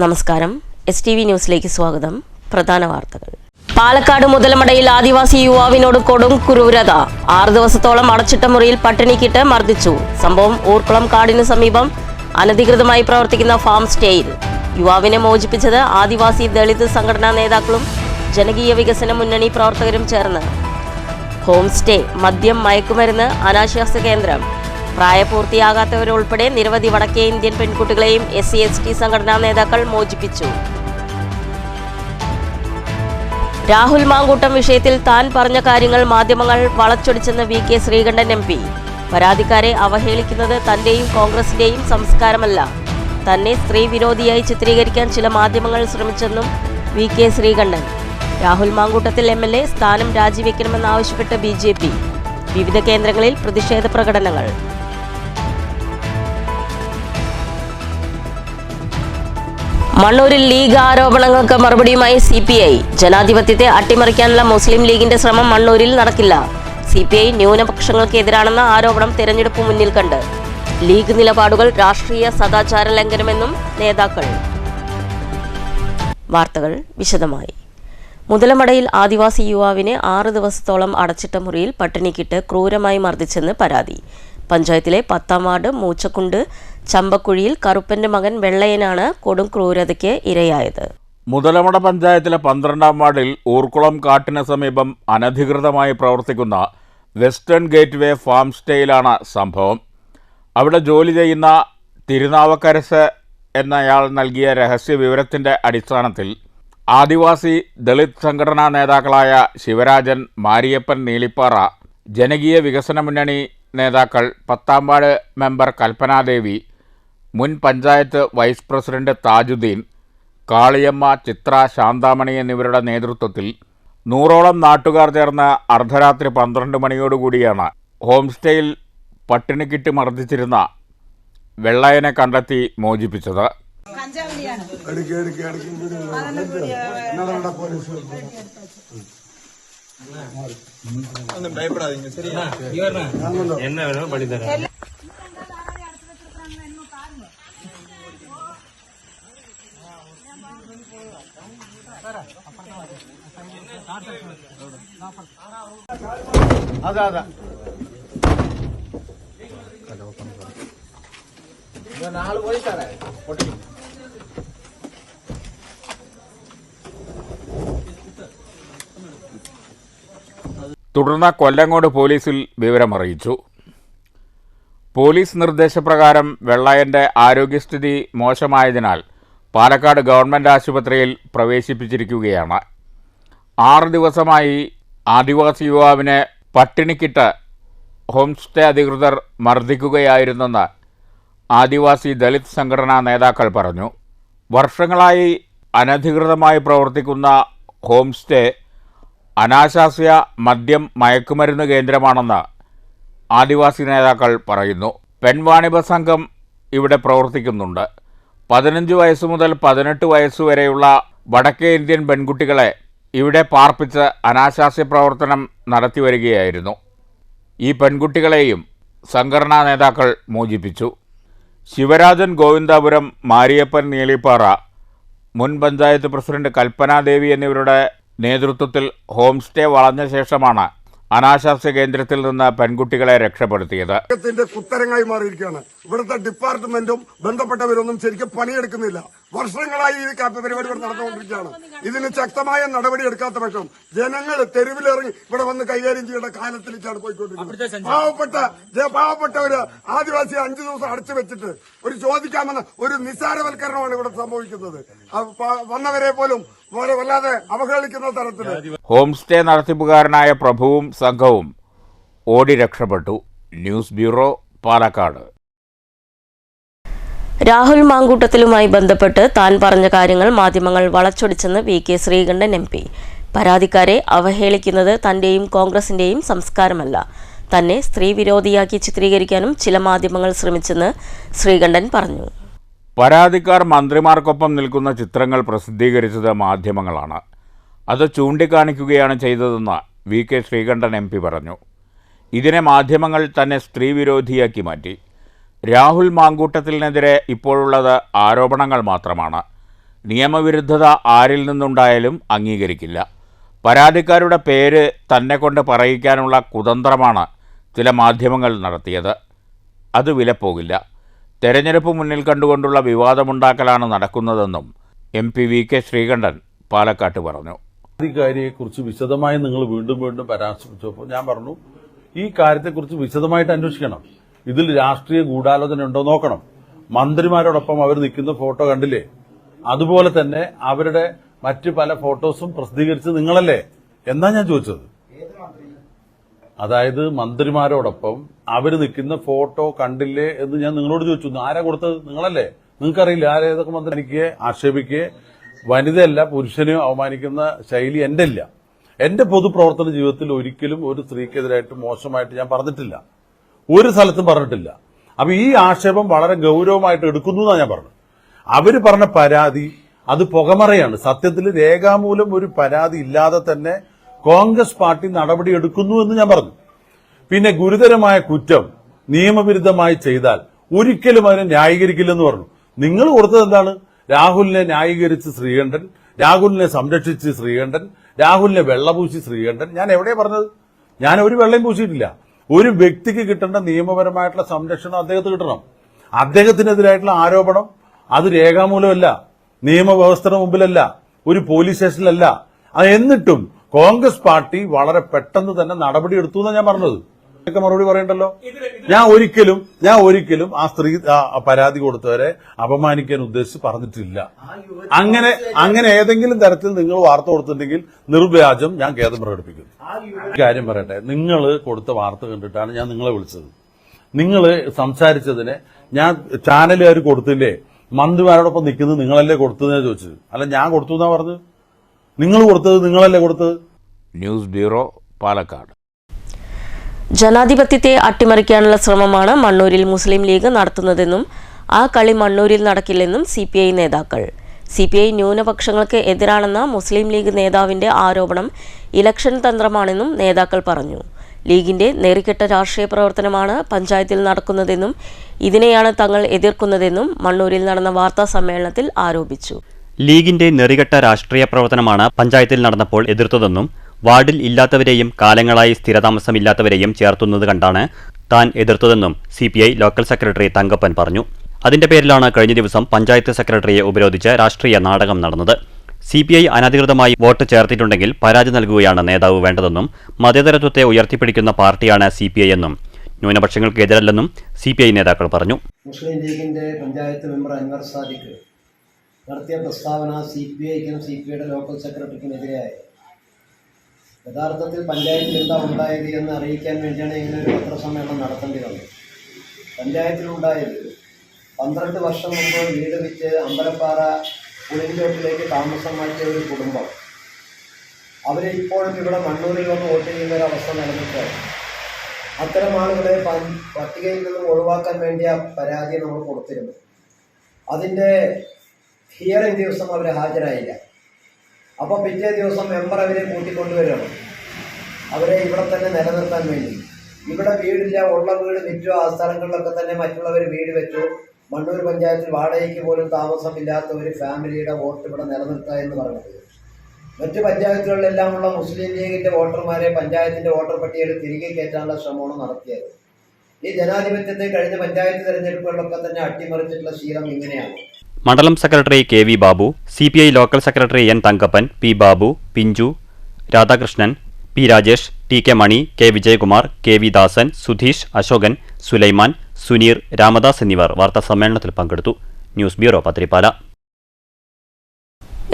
നമസ്കാരം. STV ന്യൂസിലേക്ക് സ്വാഗതം. പ്രധാന വാർത്തകൾ. പാലക്കാട് മുതലമടയിൽ ആദിവാസി യുവാവിനോട് കൊടും ക്രൂരത. 6 ദിവസത്തോളം അടച്ചിട്ട മുറിയിൽ പട്ടിണിക്കിട്ട് മർദ്ദിച്ചു. സംഭവം ഊർക്കുളം കാടിനു സമീപം അനധികൃതമായി പ്രവർത്തിക്കുന്ന ഫാം സ്റ്റേയിൽ. യുവാവിനെ മോചിപ്പിച്ചത് ആദിവാസി ദളിത് സംഘടനാ നേതാക്കളും ജനകീയ വികസന മുന്നണി പ്രവർത്തകരും ചേർന്ന്. ഹോം സ്റ്റേ, മദ്യം, മയക്കുമരുന്ന്, അനാശാസ്യ കേന്ദ്രം. പ്രായപൂർത്തിയാകാത്തവരുൾപ്പെടെ നിരവധി വടക്കേ ഇന്ത്യൻ പെൺകുട്ടികളെയും SC/ST സംഘടനാ നേതാക്കൾ മോചിപ്പിച്ചു. രാഹുൽ മാങ്കൂട്ടം വിഷയത്തിൽ താൻ പറഞ്ഞ കാര്യങ്ങൾ മാധ്യമങ്ങൾ വളച്ചൊടിച്ചെന്ന് VK ശ്രീകണ്ഠൻ MP. പരാതിക്കാരെ അവഹേളിക്കുന്നത് തന്റെയും കോൺഗ്രസിന്റെയും സംസ്കാരമല്ല. തന്നെ സ്ത്രീ വിരോധിയായി ചിത്രീകരിക്കാൻ ചില മാധ്യമങ്ങൾ ശ്രമിച്ചെന്നും VK ശ്രീകണ്ഠൻ. രാഹുൽ മാങ്കൂട്ടത്തിൽ MLA സ്ഥാനം രാജിവെക്കണമെന്നാവശ്യപ്പെട്ട് BJP. വിവിധ കേന്ദ്രങ്ങളിൽ പ്രതിഷേധ പ്രകടനങ്ങൾ. മണ്ണൂരിൽ ലീഗ് ആരോപണങ്ങൾക്ക് മറുപടിയുമായി CPI. ജനാധിപത്യത്തെ അട്ടിമറിക്കാനുള്ള മുസ്ലിം ലീഗിന്റെ ശ്രമം മണ്ണൂരിൽ നടക്കില്ല. CPI ന്യൂനപക്ഷങ്ങൾക്കെതിരാണെന്ന ആരോപണം തെരഞ്ഞെടുപ്പ് മുന്നിൽ കണ്ട്. ലീഗ് നിലപാടുകൾ രാഷ്ട്രീയ സദാചാര ലംഘനമെന്നും നേതാക്കൾ. വാർത്തകൾ വിശദമായി. മുതലമടയിൽ ആദിവാസി യുവാവിനെ 6 ദിവസത്തോളം അടച്ചിട്ട മുറിയിൽ പട്ടിണിക്കിട്ട് ക്രൂരമായി മർദ്ദിച്ചെന്ന് പരാതി. പഞ്ചായത്തിലെ 10ാം വാർഡ് മൂച്ചക്കുണ്ട് ചമ്പക്കുഴിയിൽ കറുപ്പന്റെ മകൻ വെള്ളയനാണ് കൊടും ക്രൂരതയ്ക്ക് ഇരയായത്. മുതലമട പഞ്ചായത്തിലെ 12ാം വാർഡിൽ ഊർക്കുളം കാട്ടിന് സമീപം അനധികൃതമായി പ്രവർത്തിക്കുന്ന വെസ്റ്റേൺ ഗേറ്റ് വേ ഫാം സ്റ്റേയിലാണ് സംഭവം. അവിടെ ജോലി ചെയ്യുന്ന തിരുനാവക്കരസ് എന്നയാൾ നൽകിയ രഹസ്യ വിവരത്തിന്റെ അടിസ്ഥാനത്തിൽ ആദിവാസി ദളിത് സംഘടനാ നേതാക്കളായ ശിവരാജൻ, മാരിയപ്പൻ നീലിപ്പാറ, ജനകീയ വികസന മുന്നണി നേതാക്കൾ, 10ാം വാർഡ് മെമ്പർ കൽപ്പനാദേവി, മുൻ പഞ്ചായത്ത് വൈസ് പ്രസിഡന്റ് താജുദ്ദീൻ, കാളിയമ്മ, ചിത്ര, ശാന്താമണി എന്നിവരുടെ നേതൃത്വത്തിൽ 100ഓളം നാട്ടുകാർ ചേർന്ന് അർദ്ധരാത്രി 12 മണിയോടുകൂടിയാണ് ഹോം സ്റ്റേയിൽ പട്ടിണിക്കിട്ട് മർദ്ദിച്ചിരുന്ന വെള്ളയനെ കണ്ടെത്തി മോചിപ്പിച്ചത്. பயப்படாதீங்க, சரியா? என்ன வேணும் பண்ணி தரேன். அதான் நாலு போய் தரேன். തുടർന്ന് കൊല്ലങ്കോട് പോലീസിൽ വിവരമറിയിച്ചു. പോലീസ് നിർദ്ദേശപ്രകാരം വെള്ളയൻ്റെ ആരോഗ്യസ്ഥിതി മോശമായതിനാൽ പാലക്കാട് ഗവൺമെൻറ് ആശുപത്രിയിൽ പ്രവേശിപ്പിച്ചിരിക്കുകയാണ്. 6 ദിവസമായി ആദിവാസി യുവാവിനെ പട്ടിണിക്കിട്ട് ഹോം സ്റ്റേ അധികൃതർ മർദ്ദിക്കുകയായിരുന്നെന്ന് ആദിവാസി ദളിത് സംഘടനാ നേതാക്കൾ പറഞ്ഞു. വർഷങ്ങളായി അനധികൃതമായി പ്രവർത്തിക്കുന്ന ഹോം സ്റ്റേ അനാശാസ്യ മദ്യം, മയക്കുമരുന്ന് കേന്ദ്രമാണെന്ന് ആദിവാസി നേതാക്കൾ പറയുന്നു. പെൺവാണിഭ സംഘം ഇവിടെ പ്രവർത്തിക്കുന്നുണ്ട്. 15 വയസ്സ് മുതൽ 18 വയസ്സുവരെയുള്ള വടക്കേ ഇന്ത്യൻ പെൺകുട്ടികളെ ഇവിടെ പാർപ്പിച്ച് അനാശാസ്യ പ്രവർത്തനം നടത്തിവരികയായിരുന്നു. ഈ പെൺകുട്ടികളെയും സംഘടനാ നേതാക്കൾ മോചിപ്പിച്ചു. ശിവരാജൻ ഗോവിന്ദാപുരം, മാരിയപ്പൻ നീലിപ്പാറ, മുൻ പഞ്ചായത്ത് പ്രസിഡന്റ് കൽപ്പനാദേവി എന്നിവരുടെ നേതൃത്വത്തിൽ ഹോം സ്റ്റേ വളഞ്ഞ ശേഷമാണ് അനാശാസ്യ കേന്ദ്രത്തിൽ നിന്ന് പെൺകുട്ടികളെ രക്ഷപ്പെടുത്തിയത്. കുത്തരങ്ങായി മാറിയിരിക്കുകയാണ്. ഇവിടുത്തെ ഡിപ്പാർട്ട്മെന്റും ബന്ധപ്പെട്ടവരൊന്നും ശരിക്കും പണിയെടുക്കുന്നില്ല. വർഷങ്ങളായി ഈ പരിപാടി നടന്നുകൊണ്ടിരിക്കുകയാണ്. ഇതിന് ശക്തമായ നടപടി എടുക്കാത്ത പക്ഷം ജനങ്ങൾ തെരുവിലിറങ്ങി ഇവിടെ വന്ന് കൈകാര്യം ചെയ്യേണ്ട കാലത്തിലേക്കാണ് പോയിക്കൊണ്ടിരിക്കുന്നത്. പാവപ്പെട്ടവര് ആദിവാസി 5 ദിവസം അടച്ചു വെച്ചിട്ട് ഒരു ചോദിക്കാമെന്ന ഒരു നിസ്സാരവൽക്കരണമാണ് ഇവിടെ സംഭവിക്കുന്നത്. വന്നവരെ പോലും വല്ലാതെ അവഹേളിക്കുന്ന തരത്തിൽ. ഹോം സ്റ്റേ നടത്തിപ്പുകാരനായ പ്രഭുവും സംഘവും ഓടി രക്ഷപ്പെട്ടു. News bureau, Palakkad. രാഹുൽ മാങ്കൂട്ടത്തിലുമായി ബന്ധപ്പെട്ട് താൻ പറഞ്ഞ കാര്യങ്ങൾ മാധ്യമങ്ങൾ വളച്ചൊടിച്ചെന്ന് VK ശ്രീകണ്ഠൻ MP. പരാതിക്കാരെ അവഹേളിക്കുന്നത് തന്റെയും കോൺഗ്രസിന്റെയും സംസ്കാരമല്ല. തന്നെ സ്ത്രീ വിരോധിയാക്കി ചിത്രീകരിക്കാനും ചില മാധ്യമങ്ങൾ ശ്രമിച്ചെന്ന് ശ്രീകണ്ഠൻ പറഞ്ഞു. പരാതിക്കാർ മന്ത്രിമാർക്കൊപ്പം നിൽക്കുന്ന ചിത്രങ്ങൾ പ്രസിദ്ധീകരിച്ചത് മാധ്യമങ്ങളാണ്. അത് ചൂണ്ടിക്കാണിക്കുകയാണ് ചെയ്തതെന്ന് VK ശ്രീകണ്ഠൻ MP പറഞ്ഞു. ഇതിനെ മാധ്യമങ്ങൾ തന്നെ സ്ത്രീ വിരോധിയാക്കി മാറ്റി. രാഹുൽ മാങ്കൂട്ടത്തിനെതിരെ ഇപ്പോഴുള്ളത് ആരോപണങ്ങൾ മാത്രമാണ്. നിയമവിരുദ്ധത ആരിൽ നിന്നുണ്ടായാലും അംഗീകരിക്കില്ല. പരാതിക്കാരുടെ പേര് തന്നെ കൊണ്ട് പറയിക്കാനുള്ള കുതന്ത്രമാണ് ചില മാധ്യമങ്ങൾ നടത്തിയത്. അത് വിലപ്പോകില്ല. തെരഞ്ഞെടുപ്പ് മുന്നിൽ കണ്ടുകൊണ്ടുള്ള വിവാദമുണ്ടാക്കലാണ് നടക്കുന്നതെന്നും MP VK ശ്രീകണ്ഠൻ പാലക്കാട്ട് പറഞ്ഞു. ഈ കാര്യത്തെക്കുറിച്ച് വിശദമായി നിങ്ങൾ വീണ്ടും വീണ്ടും പരാമർശിച്ചപ്പോൾ ഞാൻ പറഞ്ഞു, ഈ കാര്യത്തെക്കുറിച്ച് വിശദമായിട്ട് അന്വേഷിക്കണം. ഇതിൽ രാഷ്ട്രീയ ഗൂഢാലോചന ഉണ്ടോ നോക്കണം. മന്ത്രിമാരോടൊപ്പം അവർ നിൽക്കുന്ന ഫോട്ടോ കണ്ടില്ലേ? അതുപോലെ തന്നെ അവരുടെ മറ്റ് പല ഫോട്ടോസും പ്രസിദ്ധീകരിച്ചത് നിങ്ങളല്ലേ എന്നാ ഞാൻ ചോദിച്ചത്. അതായത് മന്ത്രിമാരോടൊപ്പം അവർ നിൽക്കുന്ന ഫോട്ടോ കണ്ടില്ലേ എന്ന് ഞാൻ നിങ്ങളോട് ചോദിച്ചു. ആരാ കൊടുത്തത്? നിങ്ങളല്ലേ. നിങ്ങൾക്കറിയില്ല ആരേതൊക്കെ മന്ത്രി ആക്ഷേപിക്കുകയെ വനിതയല്ല പുരുഷനെയോ അവമാനിക്കുന്ന ശൈലി എന്റെ ഇല്ല. എന്റെ പൊതുപ്രവർത്തന ജീവിതത്തിൽ ഒരിക്കലും ഒരു സ്ത്രീക്കെതിരായിട്ട് മോശമായിട്ട് ഞാൻ പറഞ്ഞിട്ടില്ല, ഒരു സ്ഥലത്തും പറഞ്ഞിട്ടില്ല. അപ്പൊ ഈ ആക്ഷേപം വളരെ ഗൗരവമായിട്ട് എടുക്കുന്നു എന്നാണ് ഞാൻ പറഞ്ഞത്. അവര് പറഞ്ഞ പരാതി അത് പുകമറയാണ്. സത്യത്തിൽ രേഖാമൂലം ഒരു പരാതി ഇല്ലാതെ തന്നെ കോൺഗ്രസ് പാർട്ടി നടപടി എടുക്കുന്നു എന്ന് ഞാൻ പറഞ്ഞു. പിന്നെ ഗുരുതരമായ കുറ്റം നിയമവിരുദ്ധമായി ചെയ്താൽ ഒരിക്കലും അതിനെ ന്യായീകരിക്കില്ലെന്ന് പറഞ്ഞു. നിങ്ങൾ കൊടുത്തത് എന്താണ്? രാഹുലിനെ ന്യായീകരിച്ച് ശ്രീകണ്ഠൻ, രാഹുലിനെ സംരക്ഷിച്ച് ശ്രീകണ്ഠൻ, രാഹുലിനെ വെള്ളപൂശി ശ്രീകണ്ഠൻ. ഞാൻ എവിടെയാ പറഞ്ഞത്? ഞാൻ ഒരു വെള്ളം പൂശിയിട്ടില്ല. ഒരു വ്യക്തിക്ക് കിട്ടേണ്ട നിയമപരമായിട്ടുള്ള സംരക്ഷണം അദ്ദേഹത്തിന് കിട്ടണം. അദ്ദേഹത്തിനെതിരായിട്ടുള്ള ആരോപണം അത് രേഖാമൂലമല്ല, നിയമവ്യവസ്ഥയുടെ മുമ്പിലല്ല, ഒരു പോലീസ് സ്റ്റേഷനിലല്ല. എന്നിട്ടും കോൺഗ്രസ് പാർട്ടി വളരെ പെട്ടെന്ന് തന്നെ നടപടി എടുത്തു എന്നാണ് ഞാൻ പറഞ്ഞത്. മറുപടി പറയണ്ടല്ലോ. ഞാൻ ഒരിക്കലും ആ സ്ത്രീ പരാതി കൊടുത്തവരെ അപമാനിക്കാൻ ഉദ്ദേശിച്ച് പറഞ്ഞിട്ടില്ല. അങ്ങനെ ഏതെങ്കിലും തരത്തിൽ നിങ്ങൾ വാർത്ത കൊടുത്തിട്ടുണ്ടെങ്കിൽ നിർവ്യാജം ഞാൻ ഖേദം പ്രകടിപ്പിക്കുന്നു. കാര്യം പറയട്ടെ, നിങ്ങൾ കൊടുത്ത വാർത്ത കണ്ടിട്ടാണ് ഞാൻ നിങ്ങളെ വിളിച്ചത്. നിങ്ങൾ സംസാരിച്ചതിന് ഞാൻ ചാനലുകാർ കൊടുത്തില്ലേ, മന്ത്രിമാരോടൊപ്പം നിൽക്കുന്നത് നിങ്ങളല്ലേ കൊടുത്തതെന്നാ ചോദിച്ചത്. അല്ല ഞാൻ കൊടുത്തു എന്നാ പറഞ്ഞത്. നിങ്ങൾ കൊടുത്തത് നിങ്ങളല്ലേ കൊടുത്തത്. News bureau, Palakkad. ജനാധിപത്യത്തെ അട്ടിമറിക്കാനുള്ള ശ്രമമാണ് മണ്ണൂരിൽ മുസ്ലിം ലീഗ് നടത്തുന്നതെന്നും ആ കളി മണ്ണൂരിൽ നടക്കില്ലെന്നും CPI നേതാക്കൾ. CPI ന്യൂനപക്ഷങ്ങൾക്ക് എതിരാണെന്ന മുസ്ലിം ലീഗ് നേതാവിന്റെ ആരോപണം ഇലക്ഷൻ തന്ത്രമാണെന്നും നേതാക്കൾ പറഞ്ഞു. ലീഗിന്റെ നെറികെട്ട രാഷ്ട്രീയ പ്രവർത്തനമാണ് പഞ്ചായത്തിൽ നടക്കുന്നതെന്നും ഇതിനെയാണ് തങ്ങൾ എതിർക്കുന്നതെന്നും മണ്ണൂരിൽ നടന്ന വാർത്താ സമ്മേളനത്തിൽ ആരോപിച്ചു. ലീഗിന്റെ നെറികെട്ട രാഷ്ട്രീയ പ്രവർത്തനമാണ് പഞ്ചായത്തിൽ നടന്നപ്പോൾ എതിർത്തതെന്നും വാർഡിൽ ഇല്ലാത്തവരെയും കാലങ്ങളായി സ്ഥിരതാമസമില്ലാത്തവരെയും ചേർത്തുന്നത് കണ്ടാണ് താൻ എതിർത്തതെന്നും CPI ലോക്കൽ സെക്രട്ടറി തങ്കപ്പൻ പറഞ്ഞു. അതിന്റെ പേരിലാണ് കഴിഞ്ഞ ദിവസം പഞ്ചായത്ത് സെക്രട്ടറിയെ ഉപരോധിച്ച് രാഷ്ട്രീയ നാടകം നടന്നത്. CPI അനധികൃതമായി വോട്ട് ചേർത്തിട്ടുണ്ടെങ്കിൽ പരാതി നൽകുകയാണ് നേതാവ് വേണ്ടതെന്നും മതേതരത്വത്തെ ഉയർത്തിപ്പിടിക്കുന്ന പാർട്ടിയാണ് CPI എന്നും ന്യൂനപക്ഷങ്ങൾക്കെതിരല്ലെന്നും CPI നേതാക്കൾ പറഞ്ഞു. മുസ്ലിം ലീഗിന്റെ പഞ്ചായത്ത് മെമ്പർ അൻവർ സാദിഖ് നടത്തിയ പ്രസ്താവന CPIക്കും CPIയുടെ ലോക്കൽ സെക്രട്ടറിക്കുമെതിരെയായി. യഥാർത്ഥത്തിൽ പഞ്ചായത്തിൽ എന്താ ഉണ്ടായത് എന്ന് അറിയിക്കാൻ വേണ്ടിയാണ് ഇങ്ങനെ ഒരു പത്രസമ്മേളനം നടത്തേണ്ടി വന്നത്. പഞ്ചായത്തിലുണ്ടായത് 12 വർഷം മുമ്പ് വീട് വിറ്റ് അമ്പലപ്പാറ പുളിഞ്ചോട്ടിലേക്ക് താമസം മാറ്റിയ ഒരു കുടുംബം, അവരെ ഇപ്പോഴും ഇവിടെ മണ്ണൂരിൽ വന്ന് വോട്ട് ചെയ്യുന്ന ഒരു അവസ്ഥ നിലനിൽക്കുകയാണ്. അത്തരം ആളുകളെ പട്ടികയിൽ നിന്നും ഒഴിവാക്കാൻ വേണ്ടിയ പരാതി നമ്മൾ കൊടുത്തിരുന്നു. അതിൻ്റെ ഹിയറിംഗ് ദിവസം അവർ ഹാജരായില്ല. അപ്പോൾ പിറ്റേ ദിവസം മെമ്പർ അവരെ കൂട്ടിക്കൊണ്ടുവരണം, അവരെ ഇവിടെ തന്നെ നിലനിർത്താൻ വേണ്ടി. ഇവിടെ വീടില്ല, ഉള്ള വീട് വിറ്റു, ആ സ്ഥലങ്ങളിലൊക്കെ തന്നെ മറ്റുള്ളവർ വീട് വെച്ചു. മണ്ണൂർ പഞ്ചായത്തിൽ വാടകയ്ക്ക് പോലും താമസമില്ലാത്ത ഒരു ഫാമിലിയുടെ വോട്ട് ഇവിടെ നിലനിർത്തുക എന്ന് പറഞ്ഞത്. മറ്റ് പഞ്ചായത്തുകളിലെല്ലാമുള്ള മുസ്ലിം ലീഗിന്റെ വോട്ടർമാരെ പഞ്ചായത്തിന്റെ വോട്ടർ പട്ടികയിൽ തിരികെ കയറ്റാനുള്ള ശ്രമമാണ് നടത്തിയത്. ഈ ജനാധിപത്യത്തെ കഴിഞ്ഞ പഞ്ചായത്ത് തെരഞ്ഞെടുപ്പുകളിലൊക്കെ തന്നെ അട്ടിമറിച്ചിട്ടുള്ള ശീലം ഇങ്ങനെയാണ്. മണ്ഡലം secretary KV Babu, CPI local secretary N Thankappan, P Babu, പിഞ്ചു, രാധാകൃഷ്ണൻ, P രാജേഷ്, TK മണി, K വിജയകുമാർ, KV ദാസൻ, സുധീഷ്, അശോകൻ, സുലൈമാൻ, സുനീർ, രാമദാസ് എന്നിവർ വാർത്താസമ്മേളനത്തിൽ പങ്കെടുത്തു. News bureau, Pathiripala.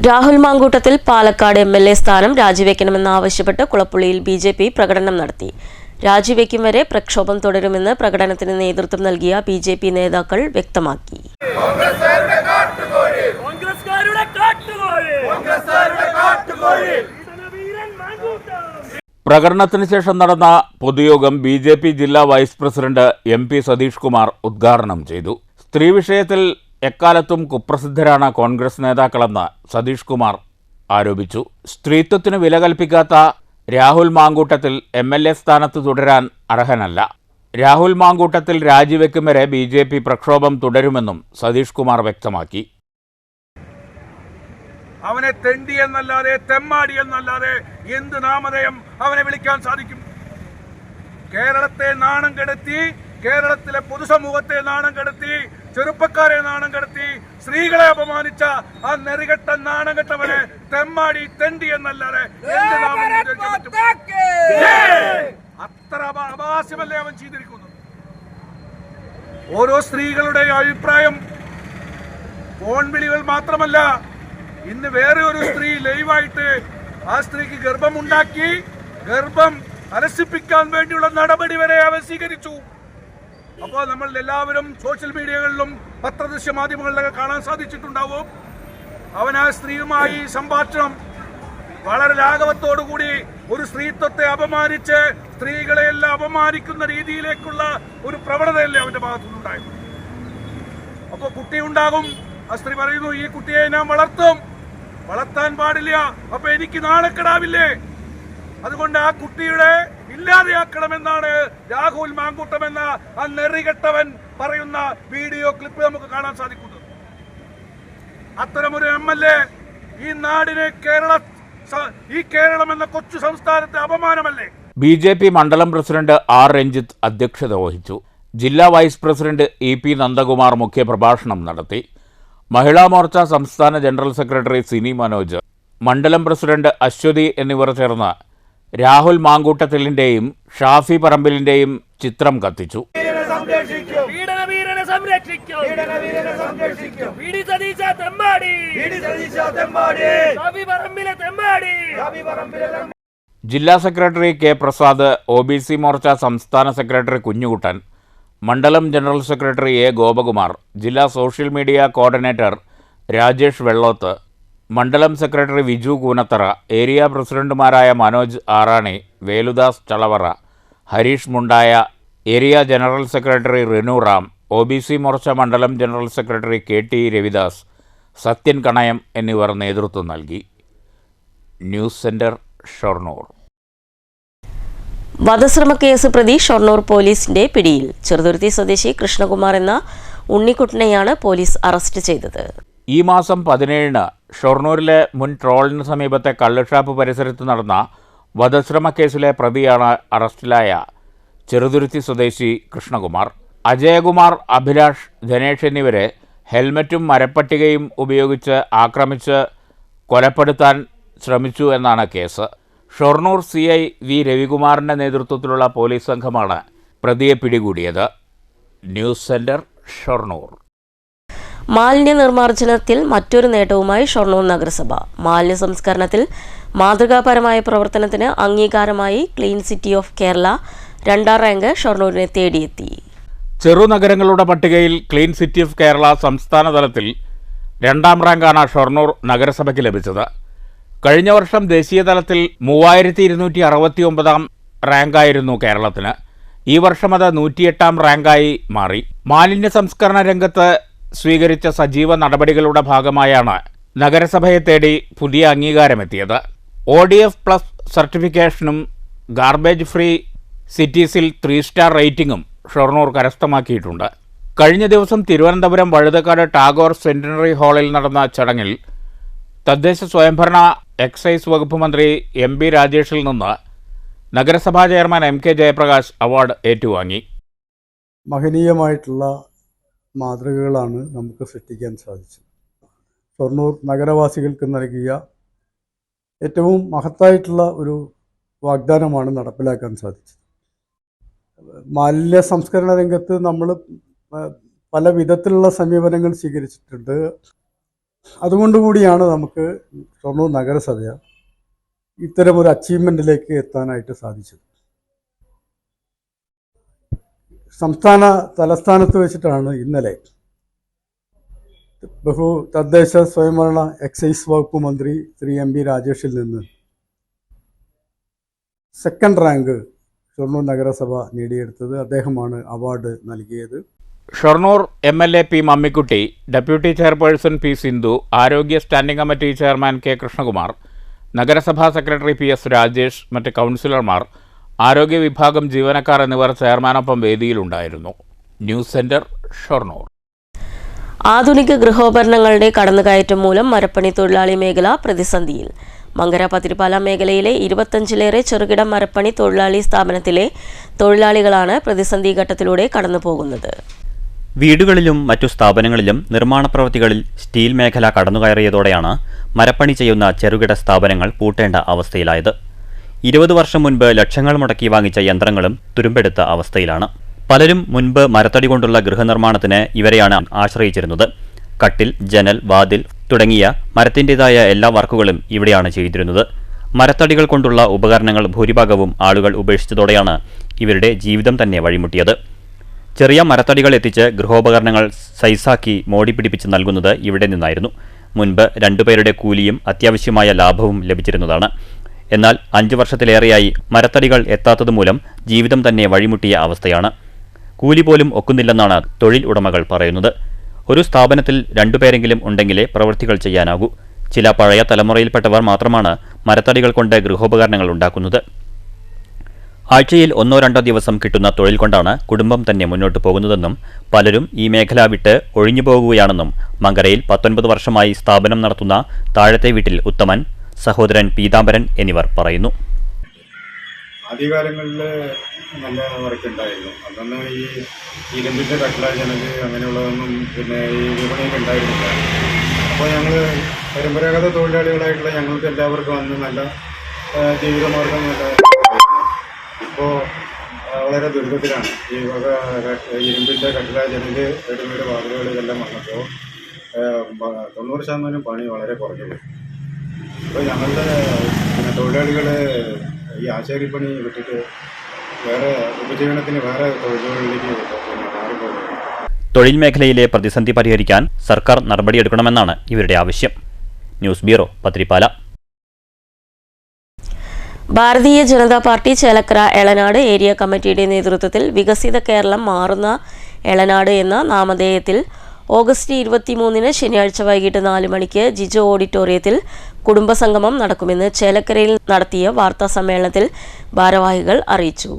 Rahul Mamkootathil Palakkad MLA സ്ഥാനം രാജിവെക്കണമെന്നാവശ്യപ്പെട്ട് കുളപ്പുള്ളിയിൽ BJP പ്രകടനം നടത്തി. രാജിവെക്കും വരെ പ്രക്ഷോഭം തുടരുമെന്ന് പ്രകടനത്തിന് നേതൃത്വം നൽകിയ BJP നേതാക്കൾ വ്യക്തമാക്കി. പ്രകടനത്തിന് ശേഷം നടന്ന പൊതുയോഗം BJP ജില്ലാ vice president MP Satheesh Kumar ഉദ്ഘാടനം ചെയ്തു. സ്ത്രീ വിഷയത്തിൽ എക്കാലത്തും കുപ്രസിദ്ധരാണ് കോൺഗ്രസ് നേതാക്കളെന്ന് സതീഷ് കുമാർ ആരോപിച്ചു. സ്ത്രീത്വത്തിന് വില കൽപ്പിക്കാത്ത രാഹുൽ മാങ്കൂട്ടത്തിൽ MLA സ്ഥാനത്ത് തുടരാൻ അർഹനല്ല. രാഹുൽ മാങ്കൂട്ടത്തിൽ രാജിവെക്കും വരെ BJP പ്രക്ഷോഭം തുടരുമെന്നും സതീഷ് കുമാർ വ്യക്തമാക്കി. അവനെ തെണ്ടി എന്നല്ലാതെ തെമ്മാടി എന്നല്ലാതെ എന്ത് നാമധേയം അവനെ വിളിക്കാൻ സാധിക്കും? കേരളത്തെ നാണം കെടുത്തി, കേരളത്തിലെ പൊതുസമൂഹത്തെ നാണം കെടുത്തി, ചെറുപ്പക്കാരെ നാണം കെടുത്തി, സ്ത്രീകളെ അപമാനിച്ച ആ നെറികെട്ട നാണം കെട്ടവനെ തെമ്മാടി തെണ്ടി എന്നല്ലാതെ എന്ത് നാമം പറ്റും? അത്ര അപഹാസ്യമല്ലേ അവൻ ചെയ്തിരിക്കുന്നത്. ഓരോ സ്ത്രീകളുടെ അഭിപ്രായം ഫോൺ വിളികൾ മാത്രമല്ല, ഇന്ന് വേറെ ഒരു സ്ത്രീ ലൈവായിട്ട് ആ സ്ത്രീക്ക് ഗർഭമുണ്ടാക്കി ഗർഭം അലസിപ്പിക്കാൻ വേണ്ടിയുള്ള നടപടി വരെ അവൻ സ്വീകരിച്ചു. അപ്പോൾ നമ്മൾ എല്ലാവരും സോഷ്യൽ മീഡിയകളിലും പത്രദൃശ്യ മാധ്യമങ്ങളിലൊക്കെ കാണാൻ സാധിച്ചിട്ടുണ്ടാവും. അവൻ ആ സ്ത്രീയുമായി സംഭാഷണം വളരെ ലാഘവത്തോടുകൂടി ഒരു സ്ത്രീത്വത്തെ അപമാനിച്ച് സ്ത്രീകളെയെല്ലാം അപമാനിക്കുന്ന രീതിയിലേക്കുള്ള ഒരു പ്രവണതയല്ലേ അവന്റെ ഭാഗത്തുനിന്നുണ്ടായത്. അപ്പോൾ കുട്ടിയുണ്ടാകും. ആ സ്ത്രീ പറയുന്നു, ഈ കുട്ടിയെ ഞാൻ വളർത്താൻ പാടില്ല, അപ്പൊ എനിക്ക് നാണക്കെടാവില്ലേ, അതുകൊണ്ട് ആ കുട്ടിയുടെ ഇല്ലാതെയാക്കണമെന്നാണ് രാഹുൽ മാങ്കൂട്ടം എന്ന ആ നെറികെട്ടവൻ പറയുന്ന വീഡിയോ ക്ലിപ്പ് നമുക്ക് കാണാൻ സാധിക്കുന്നത്. അത്തരമൊരു MLA ഈ നാടിനെ ഈ കേരളം എന്ന കൊച്ചു സംസ്ഥാനത്തെ അപമാനമല്ലേ? BJP മണ്ഡലം പ്രസിഡന്റ് R. രഞ്ജിത്ത് അധ്യക്ഷത വഹിച്ചു. ജില്ലാ വൈസ് പ്രസിഡന്റ് EP നന്ദകുമാർ മുഖ്യപ്രഭാഷണം നടത്തി. മഹിളാ മോർച്ച സംസ്ഥാന ജനറൽ സെക്രട്ടറി സിനി മനോജ്, മണ്ഡലം പ്രസിഡന്റ് അശ്വതി എന്നിവർ ചേർന്ന് രാഹുൽ മാങ്കൂട്ടത്തിലിന്റെയും ഷാഫി പറമ്പിലിന്റെയും ചിത്രം കത്തിച്ചു. ജില്ലാ secretary K. Prasad, OBC Morcha സംസ്ഥാന സെക്രട്ടറി കുഞ്ഞുകുട്ടൻ, മണ്ഡലം ജനറൽ സെക്രട്ടറി A. ഗോപകുമാർ, ജില്ലാ social media coordinator Rajesh Vellothu, മണ്ഡലം സെക്രട്ടറി വിജു കൂനത്തറ, ഏരിയ പ്രസിഡന്റുമാരായ Manoj Arani, Veludas Chalavara, Harish Mundaya, area general secretary Rinu Ram, OBC Morcha മണ്ഡലം general secretary KT Ravidas, Sathyan Kanayam എന്നിവർ നേതൃത്വം നൽകി. News centre, Shoranur. വധശ്രമക്കേസ് പ്രതി ഷൊർണൂർ പോലീസിന്റെ പിടിയിൽ. ചെറുതുരുത്തി സ്വദേശി കൃഷ്ണകുമാർ എന്ന ഉണ്ണിക്കുട്ടനെയാണ് പോലീസ് അറസ്റ്റ് ചെയ്തത്. ഈ മാസം 17-ന് ഷൊർണൂരിലെ മുൻ ട്രോളിന് സമീപത്തെ കള്ളുഷാപ്പ് പരിസരത്ത് നടന്ന വധശ്രമക്കേസിലെ പ്രതിയാണ് അറസ്റ്റിലായ ചെറുതുരുത്തി സ്വദേശി കൃഷ്ണകുമാർ. അജയകുമാർ, അഭിലാഷ്, ധനേഷ് എന്നിവരെ ഹെൽമറ്റും മരപ്പട്ടികയും ഉപയോഗിച്ച് ആക്രമിച്ച് കൊലപ്പെടുത്താൻ ശ്രമിച്ചു എന്നാണ് കേസ്. Shoranur CI V. രവികുമാറിൻ്റെ നേതൃത്വത്തിലുള്ള പോലീസ് സംഘമാണ് പ്രതിയെ പിടികൂടിയത്. News centre, Shoranur. മാലിന്യ നിർമ്മാർജ്ജനത്തിൽ മറ്റൊരു നേട്ടവുമായി ഷൊർണൂർ നഗരസഭ. മാലിന്യ സംസ്കരണത്തിൽ മാതൃകാപരമായ പ്രവർത്തനത്തിന് അംഗീകാരമായി ക്ലീൻ സിറ്റി ഓഫ് കേരള 2ാം റാങ്ക് ഷൊർണൂരിനെ തേടിയെത്തി. ചെറുനഗരങ്ങളുടെ പട്ടികയിൽ ക്ലീൻ സിറ്റി ഓഫ് കേരള സംസ്ഥാന തലത്തിൽ 2ാം റാങ്കാണ് ഷൊർണൂർ നഗരസഭയ്ക്ക് ലഭിച്ചത്. കഴിഞ്ഞ വർഷം ദേശീയ തലത്തിൽ 3269 റാങ്കായിരുന്നു കേരളത്തിന്. ഈ വർഷം അത് 108 റാങ്കായി മാറി. മാലിന്യ സംസ്കരണ രംഗത്ത് സ്വീകരിച്ച സജീവ നടപടികളുടെ ഭാഗമായാണ് നഗരസഭയെ തേടി പുതിയ അംഗീകാരമെത്തിയത്. ODF+ സർട്ടിഫിക്കേഷനും ഗാർബേജ് ഫ്രീ സിറ്റീസിൽ 3 സ്റ്റാർ റേറ്റിംഗും ഷൊർണൂർ കരസ്ഥമാക്കിയിട്ടുണ്ട്. കഴിഞ്ഞ ദിവസം തിരുവനന്തപുരം വഴുതക്കാട് ടാഗോർ സെന്റിനറി ഹാളിൽ നടന്ന ചടങ്ങിൽ തദ്ദേശ സ്വയംഭരണ എക്സൈസ് വകുപ്പ് മന്ത്രി MP രാജേഷിൽ നിന്ന് നഗരസഭാ ചെയർമാൻ MK ജയപ്രകാശ് അവാർഡ് ഏറ്റുവാങ്ങി. മഹനീയമായിട്ടുള്ള മാതൃകകളാണ് നമുക്ക് സൃഷ്ടിക്കാൻ സാധിച്ചത്. ഷൊർണൂർ നഗരവാസികൾക്ക് നൽകിയ ഏറ്റവും മഹത്തായിട്ടുള്ള ഒരു വാഗ്ദാനമാണ് നടപ്പിലാക്കാൻ സാധിച്ചത്. മാലിന്യ സംസ്കരണ രംഗത്ത് നമ്മൾ പല വിധത്തിലുള്ള സമീപനങ്ങൾ സ്വീകരിച്ചിട്ടുണ്ട്. അതുകൊണ്ടുകൂടിയാണ് നമുക്ക് ഷൊർണൂർ നഗരസഭ ഇത്തരമൊരു അച്ചീവ്മെൻറ്റിലേക്ക് എത്താനായിട്ട് സാധിച്ചത്. സംസ്ഥാന തലസ്ഥാനത്ത് വെച്ചിട്ടാണ് ഇന്നലെ തദ്ദേശ സ്വയംഭരണ എക്സൈസ് വകുപ്പ് മന്ത്രി ശ്രീ MP രാജേഷിൽ നിന്ന് 2nd റാങ്ക് ഷൊർണൂർ നഗരസഭ നേടിയെടുത്തത്. അദ്ദേഹമാണ് അവാർഡ് നൽകിയത്. Shoranur MLA P. Mammikutty, deputy chairperson P. Sindhu, ആരോഗ്യ standing committee chairman K. Krishnakumar, നഗരസഭാ സെക്രട്ടറി PS. രാജേഷ്, മറ്റ് കൗൺസിലർമാർ, ആരോഗ്യ വിഭാഗം ജീവനക്കാർ എന്നിവർ ചെയർമാനൊപ്പം വേദിയിലുണ്ടായിരുന്നു. News centre, Shoranur. ആധുനിക ഗൃഹോപകരണങ്ങളുടെ കടന്നുകയറ്റം മൂലം മരപ്പണി തൊഴിലാളി മേഖല പ്രതിസന്ധിയിൽ. മങ്കര പത്തിരിപ്പാല മേഖലയിലെ 25ലേറെ ചെറുകിട മരപ്പണി തൊഴിലാളി സ്ഥാപനത്തിലെ തൊഴിലാളികളാണ് പ്രതിസന്ധി ഘട്ടത്തിലൂടെ കടന്നുപോകുന്നത്. വീടുകളിലും മറ്റു സ്ഥാപനങ്ങളിലും നിർമ്മാണ പ്രവൃത്തികളിൽ സ്റ്റീൽ മേഖല കടന്നുകയറിയതോടെയാണ് മരപ്പണി ചെയ്യുന്ന ചെറുകിട സ്ഥാപനങ്ങൾ പൂട്ടേണ്ട അവസ്ഥയിലായത്. 20 വർഷം മുൻപ് ലക്ഷങ്ങൾ മുടക്കി വാങ്ങിച്ച യന്ത്രങ്ങളും തുരുമ്പെടുത്ത അവസ്ഥയിലാണ്. പലരും മുൻപ് മരത്തടി കൊണ്ടുള്ള ഗൃഹനിർമ്മാണത്തിന് ഇവരെയാണ് ആശ്രയിച്ചിരുന്നത്. കട്ടിൽ, ജനൽ, വാതിൽ തുടങ്ങിയ മരത്തിൻ്റെതായ എല്ലാ വർക്കുകളും ഇവിടെയാണ് ചെയ്തിരുന്നത്. മരത്തടികൾ കൊണ്ടുള്ള ഉപകരണങ്ങൾ ഭൂരിഭാഗവും ആളുകൾ ഉപേക്ഷിച്ചതോടെയാണ് ഇവരുടെ ജീവിതം തന്നെ വഴിമുട്ടിയത്. ചെറിയ മരത്തടികൾ എത്തിച്ച് ഗൃഹോപകരണങ്ങൾ സൈസാക്കി മോടി പിടിപ്പിച്ച് നൽകുന്നത് ഇവിടെ നിന്നായിരുന്നു. മുൻപ് 2 പേരുടെ കൂലിയും അത്യാവശ്യമായ ലാഭവും ലഭിച്ചിരുന്നതാണ്. എന്നാൽ 5 വർഷത്തിലേറെയായി മരത്തടികൾ എത്താത്തതുമൂലം ജീവിതം തന്നെ വഴിമുട്ടിയ അവസ്ഥയാണ്. കൂലി പോലും ഒക്കുന്നില്ലെന്നാണ് തൊഴിൽ ഉടമകൾ പറയുന്നത്. ഒരു സ്ഥാപനത്തിൽ 2 പേരെങ്കിലും ഉണ്ടെങ്കിലേ പ്രവൃത്തികൾ ചെയ്യാനാകൂ. ചില പഴയ തലമുറയിൽപ്പെട്ടവർ മാത്രമാണ് മരത്തടികൾ കൊണ്ട് ഗൃഹോപകരണങ്ങൾ ഉണ്ടാക്കുന്നത്. ആഴ്ചയിൽ 1-2 ദിവസം കിട്ടുന്ന തൊഴിൽ കൊണ്ടാണ് കുടുംബം തന്നെ മുന്നോട്ട് പോകുന്നതെന്നും പലരും ഈ മേഖല വിട്ട് ഒഴിഞ്ഞു പോകുകയാണെന്നും മങ്കരയിൽ 19 വർഷമായി സ്ഥാപനം നടത്തുന്ന താഴത്തെ വീട്ടിൽ ഉത്തമൻ, സഹോദരൻ പീതാംബരൻ എന്നിവർ പറയുന്നു. ആദ്യകാലങ്ങളിൽ നല്ല വർക്ക് ഉണ്ടായിരുന്നു. അതൊന്ന് ഈ ഇരുമ്പിൻ്റെ കട്ട്ല, ജനൽ അങ്ങനെയുള്ളതൊന്നും പിന്നെ ഈ വിപണിയിൽ ഉണ്ടായിരുന്നില്ല. അപ്പോൾ ഞങ്ങൾ പരമ്പരാഗത തൊഴിലാളികളായിട്ടുള്ള ഞങ്ങൾക്ക് എല്ലാവർക്കും അന്ന് നല്ല ജീവിതമാർഗം നല്ല. ഇപ്പോൾ വളരെ ദുരിതത്തിലാണ്. ഈ വക ഇരുമ്പിൻ്റെ കട്ട്ല, ജനൽ, റെഡിമെയ്ഡ് വാതിലുകൾ ഇതെല്ലാം വന്നപ്പോൾ 90% പണി വളരെ കുറഞ്ഞു പോയി. അപ്പോൾ ഞങ്ങളുടെ പിന്നെ തൊഴിലാളികൾ ഈ ആശാരിപ്പണി വിട്ടിട്ട് വേറെ ഉപജീവനത്തിന് വേറെ തൊഴിലുകളിലേക്ക് പിന്നെ മാറിപ്പോകുന്നു. തൊഴിൽ മേഖലയിലെ പ്രതിസന്ധി പരിഹരിക്കാൻ സർക്കാർ നടപടിയെടുക്കണമെന്നാണ് ഇവരുടെ ആവശ്യം. News bureau, Pathirippala. Bharatiya Janata Party Chelakkara Elanad area കമ്മിറ്റിയുടെ നേതൃത്വത്തിൽ വികസിത കേരളം മാറുന്ന എളനാട് എന്ന നാമധേയത്തിൽ ഓഗസ്റ്റ് 23-ന് ശനിയാഴ്ച വൈകിട്ട് 4 മണിക്ക് ജിജോ ഓഡിറ്റോറിയത്തിൽ കുടുംബസംഗമം നടക്കുമെന്ന് ചേലക്കരയിൽ നടത്തിയ വാർത്താ സമ്മേളനത്തിൽ ഭാരവാഹികൾ അറിയിച്ചു.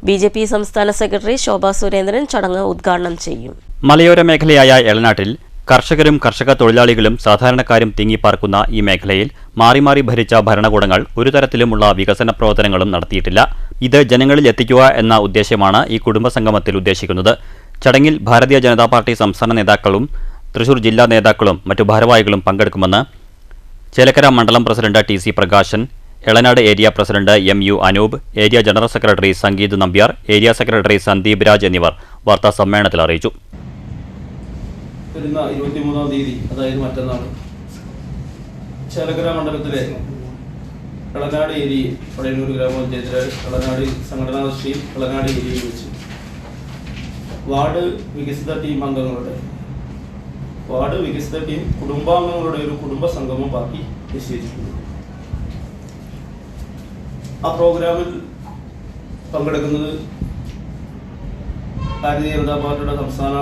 BJP സംസ്ഥാന സെക്രട്ടറി ശോഭാ സുരേന്ദ്രൻ ചടങ്ങ് ഉദ്ഘാടനം ചെയ്യും. മലയോര മേഖലയായ എളനാട്ടിൽ കർഷകരും കർഷക തൊഴിലാളികളും സാധാരണക്കാരും തിങ്ങിപ്പാർക്കുന്ന ഈ മേഖലയിൽ മാറി മാറി ഭരിച്ച ഭരണകൂടങ്ങൾ ഒരു തരത്തിലുമുള്ള വികസന പ്രവർത്തനങ്ങളും നടത്തിയിട്ടില്ല. ഇത് ജനങ്ങളിൽ എത്തിക്കുക എന്ന ഉദ്ദേശമാണ് ഈ കുടുംബസംഗമത്തിൽ ഉദ്ദേശിക്കുന്നത്. ചടങ്ങിൽ ഭാരതീയ ജനതാ പാർട്ടി സംസ്ഥാന നേതാക്കളും തൃശൂർ ജില്ലാ നേതാക്കളും മറ്റു ഭാരവാഹികളും പങ്കെടുക്കുമെന്ന് ചേലക്കര മണ്ഡലം president TC Prakashan, Elanad area president MU Anoop, area general secretary Sangeeth Nambiar, area secretary Sandeep Raj എന്നിവർ വാർത്താ സമ്മേളനത്തിൽ അറിയിച്ചു. വരുന്ന 23-ാം തീയതി, അതായത് മറ്റന്നാൾ, ചേലക്കര മണ്ഡലത്തിലെ എളനാട് ഏരിയയിൽ പഴയന്നൂർ ഗ്രാമപഞ്ചായത്തിലെ എളനാട് സംഘടനാ ദൃഷ്ടിയിൽ എളനാട് ഏരിയയിൽ വെച്ച് വാർഡ് വികസിത ടീം കുടുംബാംഗങ്ങളുടെ ഒരു കുടുംബ സംഗമം പാർട്ടി നിശ്ചയിച്ചിട്ടുണ്ട്. ആ പ്രോഗ്രാമിൽ പങ്കെടുക്കുന്നത് ഭാരതീയ ജനതാ പാർട്ടിയുടെ സംസ്ഥാന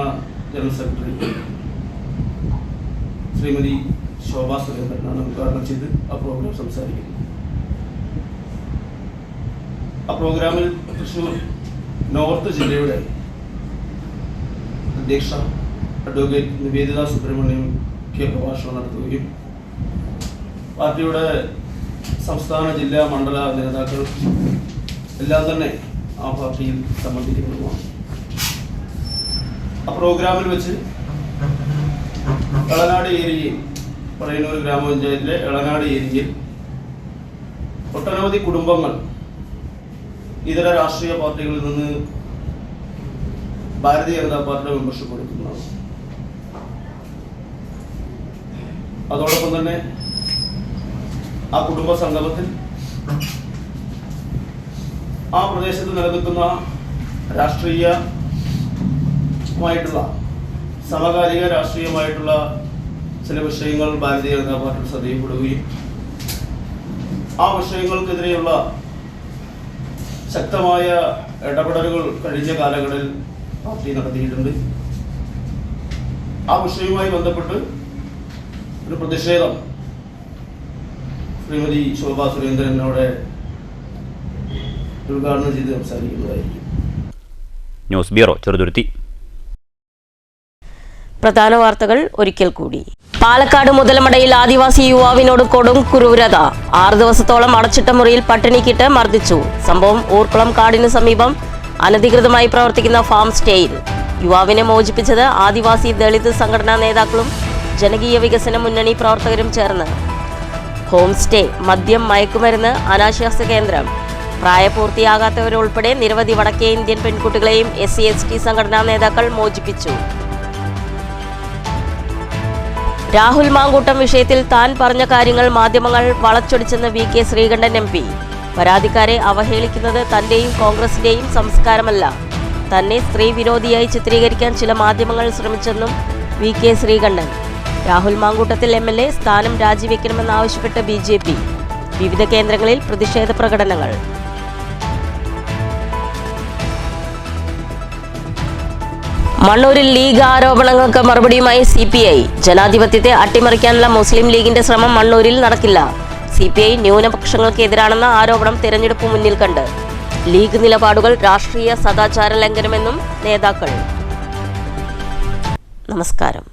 ജനറൽ സെക്രട്ടറി ശ്രീമതി ശോഭാ സുരേന്ദ്രനാണ് ഉദ്ഘാടനം ചെയ്ത് ആ പ്രോഗ്രാം സംസാരിക്കുന്നത്. ആ പ്രോഗ്രാമിൽ തൃശൂർ നോർത്ത് ജില്ലയുടെ അധ്യക്ഷ അഡ്വക്കേറ്റ് നിവേദിത സുബ്രഹ്മണ്യം പ്രഭാഷണം നടത്തുകയും പാർട്ടിയുടെ സംസ്ഥാന, ജില്ലാ, മണ്ഡല നേതാക്കൾ എല്ലാം തന്നെ ആ പാർട്ടിയിൽ സംബന്ധിക്കുന്നതുമാണ്. ആ പ്രോഗ്രാമിൽ വെച്ച് എളനാട് ഏരിയയിൽ, പഴയന്നൂർ ഗ്രാമപഞ്ചായത്തിലെ എളനാട് ഏരിയയിൽ ഒട്ടനവധി കുടുംബങ്ങൾ ഇതര രാഷ്ട്രീയ പാർട്ടികളിൽ നിന്ന് ഭാരതീയ ജനതാ പാർട്ടിയുടെ മെമ്പർഷിപ്പ് എടുക്കുന്നതാണ്. അതോടൊപ്പം തന്നെ ആ കുടുംബ സംഗമത്തിൽ ആ പ്രദേശത്ത് നിലനിൽക്കുന്ന രാഷ്ട്രീയമായിട്ടുള്ള, സമകാലിക രാഷ്ട്രീയമായിട്ടുള്ള ചില വിഷയങ്ങൾ ഭാരതീയ ജനതാ പാർട്ടി ശ്രദ്ധയിൽപ്പെടുകയും ആ വിഷയങ്ങൾക്കെതിരെയുള്ള ശക്തമായ ഇടപെടലുകൾ കഴിഞ്ഞ കാലങ്ങളിൽ പാർട്ടി നടത്തിയിട്ടുണ്ട്. ആ വിഷയവുമായി ബന്ധപ്പെട്ട് ഒരു പ്രതിഷേധം ശ്രീമതി ശോഭാ സുരേന്ദ്രനോട് ഉദ്ഘാടനം ചെയ്ത് സംസാരിക്കുന്നതായിരിക്കും. News bureau, Cheruthuruthy. പ്രധാന വാർത്തകൾ ഒരിക്കൽ കൂടി. പാലക്കാട് മുതലമടയിൽ ആദിവാസി യുവാവിനോട് കൊടും ക്രൂരത. 6 ദിവസത്തോളം അടച്ചിട്ട മുറിയിൽ പട്ടിണിക്കിട്ട് മർദ്ദിച്ചു. സംഭവം ഊർക്കുളം കാടിന് സമീപം അനധികൃതമായി പ്രവർത്തിക്കുന്ന ഫാം സ്റ്റേയിൽ. യുവാവിനെ മോചിപ്പിച്ചത് ആദിവാസി ദളിത് സംഘടനാ നേതാക്കളും ജനകീയ വികസന മുന്നണി പ്രവർത്തകരും ചേർന്ന്. ഹോം സ്റ്റേ, മദ്യം, മയക്കുമരുന്ന്, അനാശാസ്യ കേന്ദ്രം, പ്രായപൂർത്തിയാകാത്തവരുൾപ്പെടെ നിരവധി വടക്കേ ഇന്ത്യൻ പെൺകുട്ടികളെയും SC/ST സംഘടനാ നേതാക്കൾ മോചിപ്പിച്ചു. രാഹുൽ മാങ്കൂട്ടം വിഷയത്തിൽ താൻ പറഞ്ഞ കാര്യങ്ങൾ മാധ്യമങ്ങൾ വളച്ചൊടിച്ചെന്ന് VK ശ്രീകണ്ഠൻ MP. പരാതിക്കാരെ അവഹേളിക്കുന്നത് തന്റെയും കോൺഗ്രസിന്റെയും സംസ്കാരമല്ല. തന്നെ സ്ത്രീ വിരോധിയായി ചിത്രീകരിക്കാൻ ചില മാധ്യമങ്ങൾ ശ്രമിച്ചെന്നും VK ശ്രീകണ്ഠൻ. രാഹുൽ മാങ്കൂട്ടത്തിൽ MLA സ്ഥാനം രാജിവെക്കണമെന്നാവശ്യപ്പെട്ട് BJP. വിവിധ കേന്ദ്രങ്ങളിൽ പ്രതിഷേധ പ്രകടനങ്ങൾ. മണ്ണൂരിൽ ലീഗ് ആരോപണങ്ങൾക്ക് മറുപടിയുമായി CPI. ജനാധിപത്യത്തെ അട്ടിമറിക്കാനുള്ള മുസ്ലിം ലീഗിന്റെ ശ്രമം മണ്ണൂരിൽ നടക്കില്ല. CPI ന്യൂനപക്ഷങ്ങൾക്കെതിരാണെന്ന ആരോപണം തെരഞ്ഞെടുപ്പ് മുന്നിൽ കണ്ട്. ലീഗ് നിലപാടുകൾ രാഷ്ട്രീയ സദാചാര ലംഘനമെന്നും നേതാക്കൾ. നമസ്കാരം.